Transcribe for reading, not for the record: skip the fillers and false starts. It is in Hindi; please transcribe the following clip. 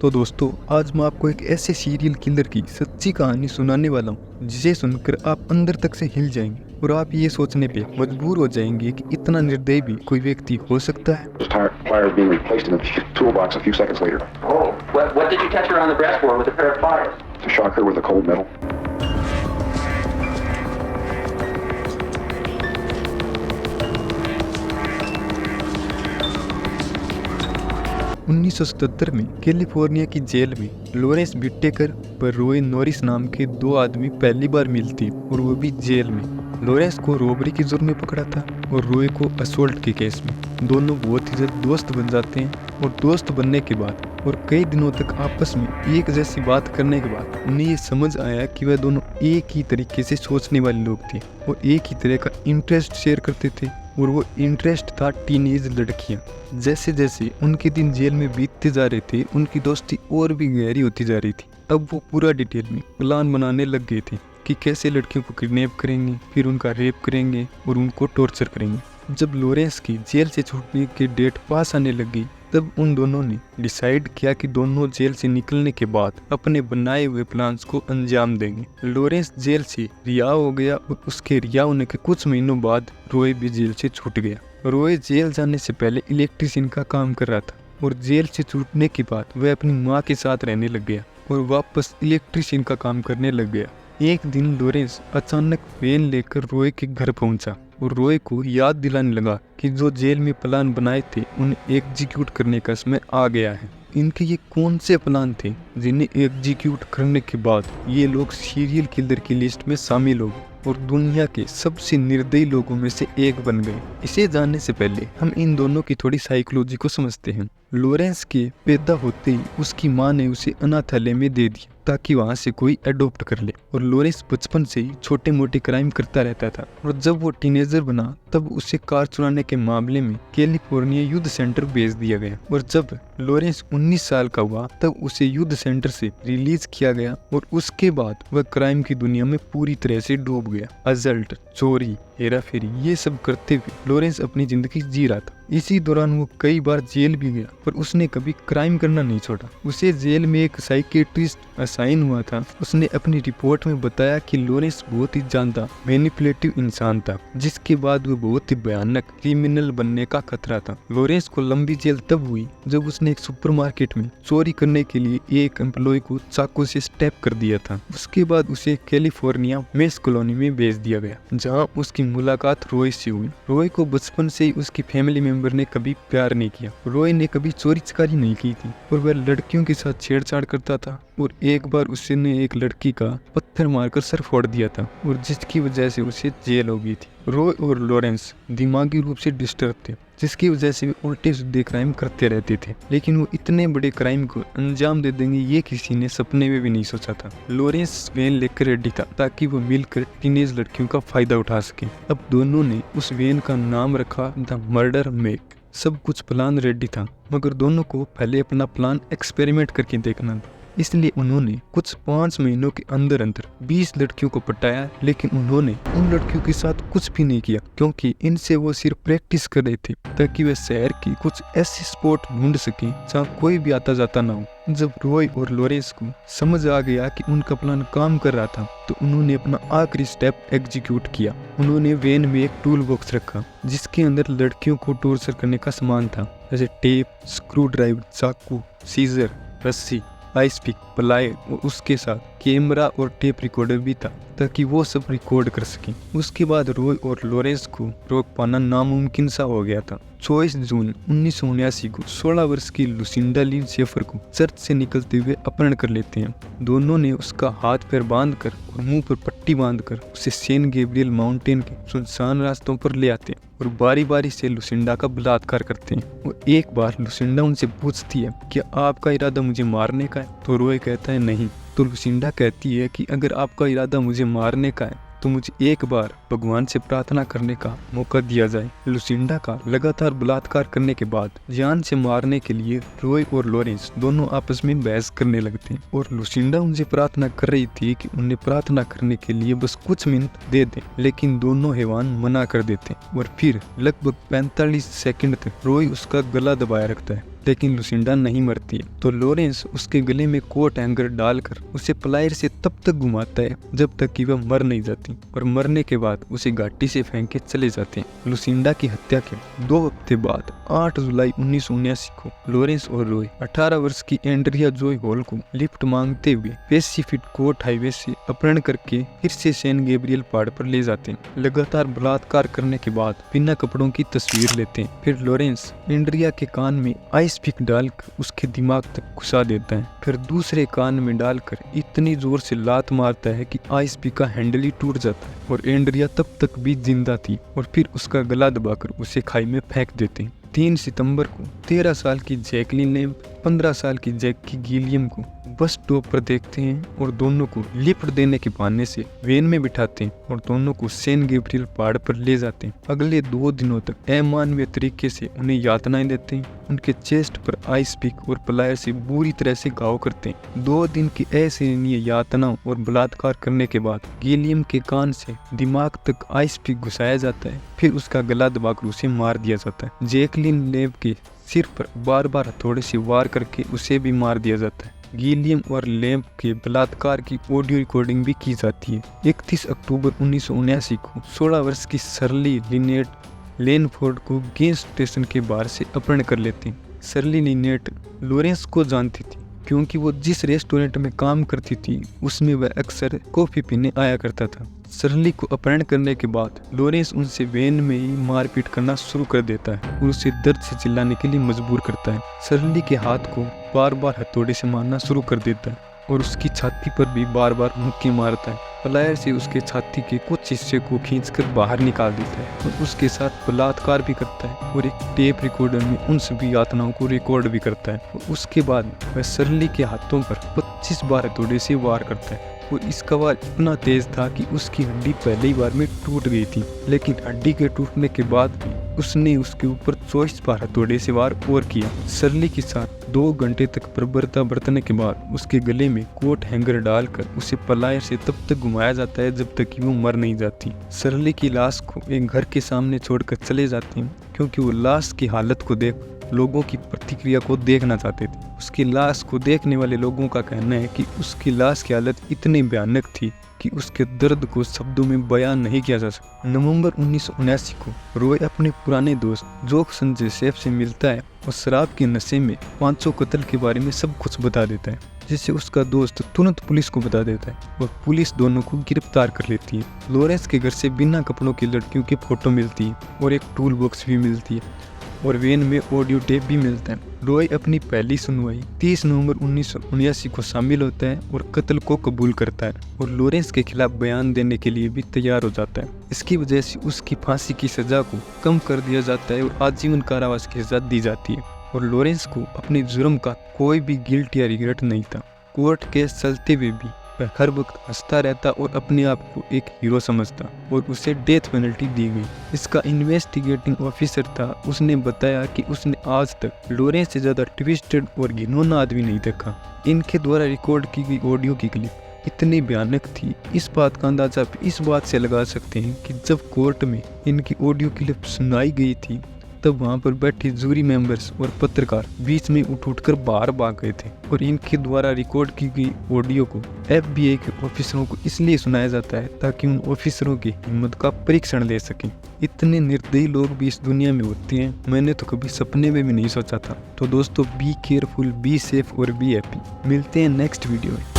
तो दोस्तों, आज मैं आपको एक ऐसे सीरियल किलर की सच्ची कहानी सुनाने वाला हूँ जिसे सुनकर आप अंदर तक से हिल जाएंगे और आप ये सोचने पे मजबूर हो जाएंगे कि इतना निर्दयी भी कोई व्यक्ति हो सकता है। Pliers being replaced in the toolbox a few seconds later. Oh, what did you touch her on the breastbone with a pair of pliers? To shock her with a cold metal. 1977 में कैलिफोर्निया की जेल में लॉरेंस विटेकर पर रोय नॉरिस नाम के दो आदमी पहली बार मिलती और वो भी जेल में। लॉरेंस को रॉबरी के जुर्म में पकड़ा था और रोय को असोल्ट के केस में। दोनों बहुत ही जल्द दोस्त बन जाते हैं और दोस्त बनने के बाद और कई दिनों तक आपस में एक जैसी बात करने के बाद उन्हें ये समझ आया कि वह दोनों एक ही तरीके से सोचने वाले लोग थे और एक ही तरह का इंटरेस्ट शेयर करते थे और वो इंटरेस्ट था टीनेज लड़कियां। जैसे जैसे उनके दिन जेल में बीतते जा रहे थे उनकी दोस्ती और भी गहरी होती जा रही थी। अब वो पूरा डिटेल में प्लान बनाने लग गए थे कि कैसे लड़कियों को किडनैप करेंगे, फिर उनका रेप करेंगे और उनको टॉर्चर करेंगे। जब लॉरेंस की जेल से छूटने की डेट पास आने लगी तब उन दोनों ने डिसाइड किया कि दोनों जेल से निकलने के बाद अपने बनाए हुए प्लान्स को अंजाम देंगे। लॉरेंस जेल से रिहा हो गया और उसके रिहा होने के कुछ महीनों बाद रॉय भी जेल से छूट गया। रॉय जेल जाने से पहले इलेक्ट्रिशियन का काम कर रहा था और जेल से छूटने के बाद वह अपनी माँ के साथ रहने लग गया और वापस इलेक्ट्रिशियन का काम करने लग गया। एक दिन लॉरेंस अचानक वैन लेकर रॉय के घर पहुंचा और रॉय को याद दिलाने लगा कि जो जेल में प्लान बनाए थे उन्हें एग्जीक्यूट करने का समय आ गया है। इनके ये कौन से प्लान थे जिन्हें एग्जीक्यूट करने के बाद ये लोग सीरियल किलर की लिस्ट में शामिल हो गए और दुनिया के सबसे निर्दयी लोगों में से एक बन गए। इसे जानने से पहले हम इन दोनों की थोड़ी साइकोलॉजी को समझते हैं। लॉरेंस के पैदा होते ही उसकी माँ ने उसे अनाथालय में दे दिया ताकि वहाँ से कोई अडॉप्ट कर ले और लॉरेंस बचपन से ही छोटे मोटे क्राइम करता रहता था और जब वो टीनेजर बना तब उसे कार चुराने के मामले में कैलिफोर्निया युद्ध सेंटर भेज दिया गया और जब लॉरेंस 19 साल का हुआ तब उसे युद्ध सेंटर से रिलीज किया गया और उसके बाद वह क्राइम की दुनिया में पूरी तरह से डूब गया। अजल्ट, चोरी, हेराफेरी ये सब करते हुए लॉरेंस अपनी जिंदगी जी रहा था। इसी दौरान वो कई बार जेल भी गया पर उसने कभी क्राइम करना नहीं छोड़ा। उसे जेल में एक साइकेट्रिस्ट असाइन हुआ था। उसने अपनी रिपोर्ट में बताया कि लॉरेंस बहुत ही जानता मैनिपुलेटिव इंसान था जिसके बाद वो बहुत ही भयानक क्रिमिनल बनने का खतरा था। लॉरेंस को लंबी जेल तब हुई जब उसने एक सुपरमार्केट में चोरी करने के लिए एक एम्प्लॉय को चाकू से स्टैब कर दिया था। उसके बाद उसे कैलिफोर्निया मेस कॉलोनी में भेज दिया गया जहाँ उसकी मुलाकात रॉय से हुई। रॉय को बचपन से ही उसकी फैमिली मेंबर ने कभी प्यार नहीं किया। रॉय ने कभी चोरी चकारी नहीं की थी और वह लड़कियों के साथ छेड़छाड़ करता था और एक बार उसने एक लड़की का पत्थर मारकर सर फोड़ दिया था और जिसकी वजह से उसे जेल हो गई थी। रॉय और लॉरेंस दिमागी रूप से डिस्टर्ब थे जिसकी वजह से वे उल्टे सीधे क्राइम करते रहते थे, लेकिन वो इतने बड़े क्राइम को अंजाम दे देंगे ये किसी ने सपने में भी नहीं सोचा था। लॉरेंस वैन लेकर रेडी था ताकि वो मिलकर टीनेज लड़कियों का फायदा उठा सके। अब दोनों ने उस वैन का नाम रखा द मर्डर मैक। सब कुछ प्लान रेडी था मगर दोनों को पहले अपना प्लान एक्सपेरिमेंट करके देखना था, इसलिए उन्होंने कुछ 5 महीनों के अंदर अंदर 20 लड़कियों को पटाया। लेकिन उन्होंने उन लड़कियों के साथ कुछ भी नहीं किया क्योंकि इनसे वो सिर्फ प्रैक्टिस कर रहे थे ताकि वे शहर की कुछ ऐसे स्पॉट ढूंढ सकें जहाँ कोई भी आता जाता ना हो। जब रॉय और लॉरेंस को समझ आ गया कि उनका प्लान काम कर रहा था तो उन्होंने अपना आखिरी स्टेप एग्जीक्यूट किया। उन्होंने वैन में एक टूल बॉक्स रखा जिसके अंदर लड़कियों को टॉर्चर करने का सामान था जैसे टेप, स्क्रू ड्राइवर, चाकू, सीजर, रस्सी, आइस पिक, प्लाई और उसके साथ कैमरा और टेप रिकॉर्डर भी था ताकि वो सब रिकॉर्ड कर सकें। उसके बाद रॉय और लॉरेंस को रोक पाना नामुमकिन सा हो गया था। 24 जून 1979 को 16 वर्ष की लुसिंडा लिन शेफर को चर्च से निकलते हुए अपहरण कर लेते हैं। दोनों ने उसका हाथ पैर बांधकर और मुंह पर पट्टी बांधकर उसे सेंट गैब्रियल माउंटेन के सुनसान रास्तों पर ले आते हैं और बारी बारी से लुसिंडा का बलात्कार करते हैं। और एक बार लुसिंडा उनसे पूछती है कि आपका इरादा मुझे मारने का है, तो रॉय कहता है नहीं। तो लुसिंडा कहती है कि अगर आपका इरादा मुझे मारने का है तो मुझे एक बार भगवान से प्रार्थना करने का मौका दिया जाए। लुसिंडा का लगातार बलात्कार करने के बाद जान से मारने के लिए रॉय और लॉरेंस दोनों आपस में बहस करने लगते हैं और लुसिंडा उनसे प्रार्थना कर रही थी कि उन्हें प्रार्थना करने के लिए बस कुछ मिनट दे दें, लेकिन दोनों हैवान मना कर देते हैं और फिर लगभग 45 सेकंड तक रॉय उसका गला दबाए रखता है लेकिन लुसिंडा नहीं मरती है तो लॉरेंस उसके गले में कोट हैंगर डालकर उसे प्लायर से तब तक घुमाता है जब तक कि वह मर नहीं जाती, और मरने के बाद उसे घाटी से फेंक के चले जाते हैं। लुसिंडा की हत्या के 2 हफ्ते बाद 8 जुलाई 1979 को लॉरेंस और रॉय 18 वर्ष की एंड्रिया जॉय हॉल को लिफ्ट मांगते हुए पैसिफिक कोस्ट हाईवे से अपहरण करके फिर से सैन गैब्रियल पहाड़ पर ले जाते हैं। लगातार बलात्कार करने के बाद बिना कपड़ों की तस्वीर लेते हैं। फिर लॉरेंस एंड्रिया के कान में आइस पिक डालकर उसके दिमाग तक घुसा देता है, फिर दूसरे कान में डालकर इतनी जोर से लात मारता है कि आइस पिक का हैंडल ही टूट जाता है, और एंड्रिया तब तक भी जिंदा थी, और फिर उसका गला दबाकर उसे खाई में फेंक देते हैं। 3 सितंबर को 13 साल की जैकलिन ने 15 साल की जैकी गिलियम को बस स्टॉप पर देखते हैं और दोनों को लिफ्ट देने के बहाने से वैन में बिठाते हैं और दोनों को सैन गैब्रियल पहाड़ पर ले जाते हैं। अगले 2 दिनों तक अमानवीय तरीके से उन्हें यातनाएं देते हैं, उनके चेस्ट पर आइस पिक और प्लायर से बुरी तरह से घाव करते हैं। 2 दिन की असहनीय यातनाओं और बलात्कार करने के बाद गिलियम के कान से दिमाग तक आइस पिक घुसाया जाता है, फिर उसका गला दबाकर उसे मार दिया जाता है। जैकलिन लेव के सिर पर बार बार हथौड़े से वार करके उसे भी मार दिया जाता है। गिलियम और लेव के बलात्कार की ऑडियो रिकॉर्डिंग भी की जाती है। 31 अक्टूबर 1979 को 16 वर्ष की शर्ली लिनेट लेनफोर्ड को गैस स्टेशन के बाहर से अपहरण कर लेते हैं। शर्ली लिनेट लॉरेंस को जानती थी क्योंकि वो जिस रेस्टोरेंट में काम करती थी उसमें वह अक्सर कॉफी पीने आया करता था। शर्ली को अपहरण करने के बाद लॉरेंस उनसे वैन में ही मारपीट करना शुरू कर देता है और उसे दर्द से चिल्लाने के लिए मजबूर करता है। शर्ली के हाथ को बार बार हथौड़े से मारना शुरू कर देता है और उसकी छाती पर भी बार बार मुक्के मारता है। प्लायर से उसके छाती के कुछ हिस्से को खींचकर बाहर निकाल देता है और उसके साथ बलात्कार भी करता है और एक टेप रिकॉर्डर में उन सभी यातनाओं को रिकॉर्ड भी करता है। और उसके बाद वह शर्ली के हाथों पर 25 बार हथौड़े से वार करता है और इसका वार इतना तेज था कि उसकी हड्डी पहली बार में टूट गई थी, लेकिन हड्डी के टूटने के बाद भी उसने उसके ऊपर 24 बार हथौड़े से वार और किया। शर्ली के साथ 2 घंटे तक बर्बरता बरतने के बाद उसके गले में कोट हैंगर डालकर उसे प्लायर से तब तक घुमाया जाता है जब तक कि वो मर नहीं जाती। शर्ली की लाश को एक घर के सामने छोड़कर चले जाते हैं क्योंकि वो लाश की हालत को देख लोगों की प्रतिक्रिया को देखना चाहते थे। उसकी लाश को देखने वाले लोगों का कहना है कि उसकी लाश की हालत इतनी भयानक थी कि उसके दर्द को शब्दों में बयान नहीं किया जा सकता। नवंबर 1979 को रॉय अपने पुराने दोस्त जोक्सन जोसेफ से मिलता है और शराब के नशे में 500 कत्ल के बारे में सब कुछ बता देता है, जिससे उसका दोस्त तुरंत पुलिस को बता देता है और पुलिस दोनों को गिरफ्तार कर लेती है। लॉरेंस के घर से बिना कपड़ों की लड़कियों की फोटो मिलती है और एक टूल बॉक्स भी मिलती है और वैन में ऑडियो टेप भी मिलता है। रॉय अपनी पहली सुनवाई 30 नवंबर 1979 को शामिल होता है और कत्ल को कबूल करता है और लॉरेंस के खिलाफ बयान देने के लिए भी तैयार हो जाता है। इसकी वजह से उसकी फांसी की सजा को कम कर दिया जाता है और आजीवन कारावास की सजा दी जाती है और लॉरेंस को अपने जुर्म का कोई भी गिल्ट या रिग्रेट नहीं था। कोर्ट केस चलते हुए भी वह हर वक्त हंसता रहता और अपने आप को एक हीरो समझता और उसे डेथ पेनल्टी दी गई। इसका इन्वेस्टिगेटिंग ऑफिसर था, उसने बताया कि उसने आज तक लॉरेंस से ज़्यादा ट्विस्टेड और घिनौना आदमी नहीं देखा। इनके द्वारा रिकॉर्ड की गई ऑडियो की क्लिप इतनी भयानक थी, इस बात का अंदाजा आप इस बात से लगा सकते हैं कि जब कोर्ट में इनकी ऑडियो क्लिप सुनाई गई थी तब वहां पर बैठे जूरी मेंबर्स और पत्रकार बीच में उठकर बाहर भाग गए थे और इनके द्वारा रिकॉर्ड की गई ऑडियो को FBI के ऑफिसरों को इसलिए सुनाया जाता है ताकि उन ऑफिसरों की हिम्मत का परीक्षण ले सकें। इतने निर्दयी लोग भी इस दुनिया में होते हैं, मैंने तो कभी सपने में भी नहीं सोचा था। तो दोस्तों, बी केयरफुल, बी सेफ और बी हैप्पी। मिलते हैं नेक्स्ट वीडियो में।